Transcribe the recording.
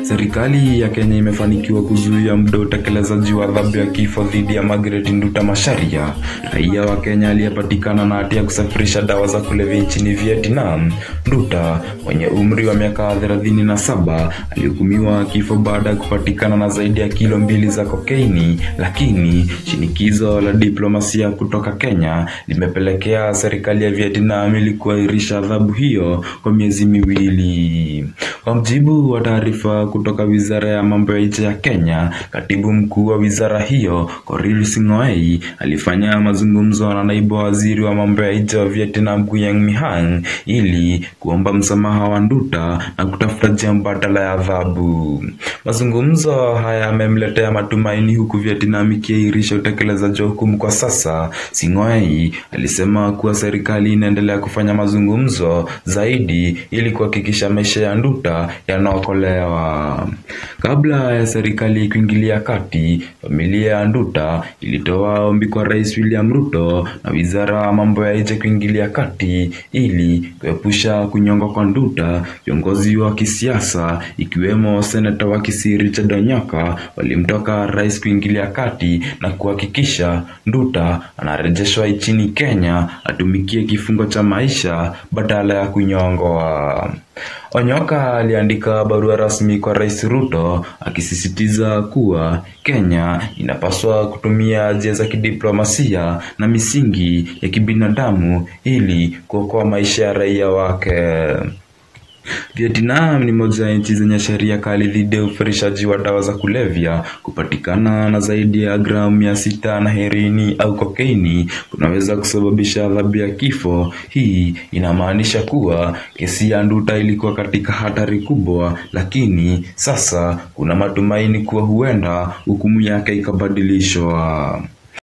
Serikali ya Kenya imefanikiwa kuzuia muda utekelezaji wa adhabu ya kifo dhidi ya Margaret Nduta Macharia, raia wa Kenya aliyepatikana na hatia ya kusafirisha dawa za kulevya nchini Vietnam. Nduta mwenye umri wa miaka 37 alihukumiwa kifo baada ya kupatikana na zaidi ya kilo 2 za kokaini, lakini shinikizo la diplomasia kutoka Kenya limepelekea serikali ya Vietnam ili kuahirisha adhabu hiyo kwa miezi miwili. Kwa mujibu wa taarifa kutoka Wizara ya Mambo ya Nje ya Kenya, katibu mkuu wa wizara hiyo, Korir Sing'oei, alifanya mazungumzo na naibu waziri wa mambo ya nje wa Vietnam, Nguyen My Hang, ili kuomba msamaha wa Nduta na kutafuta njia mbadala ya adhabu. Mazungumzo haya yamemletea matumaini huku Vietnam ikiahirisha utekelezaji wa hukumu kwa sasa. Sing'oei alisema kuwa serikali inaendelea kufanya mazungumzo zaidi ili kuhakikisha maisha ya Nduta yanaokolewa. Kabla ya serikali kuingilia kati, familia ya Nduta ilitoa ombi kwa Rais William Ruto na Wizara ya Mambo ya Nje kuingilia kati ili kuepusha kunyongwa kwa Nduta. Viongozi wa kisiasa ikiwemo seneta wa Kisii Richard Onyaka walimtoka rais kuingilia kati na kuhakikisha Nduta anarejeshwa nchini Kenya atumikie kifungo cha maisha badala ya kunyongwa. Onyaka aliandika barua rasmi kwa Rais Ruto akisisitiza kuwa Kenya inapaswa kutumia njia za kidiplomasia na misingi ya kibinadamu ili kuokoa maisha ya raia wake. Vietnam ni moja ya nchi zenye sheria kali dhidi ya usafirishaji wa dawa za kulevya. Kupatikana na zaidi ya gramu 600 na heroini au kokaini kunaweza kusababisha adhabu ya kifo. Hii inamaanisha kuwa kesi ya Nduta ilikuwa katika hatari kubwa, lakini sasa kuna matumaini kuwa huenda hukumu yake ikabadilishwa.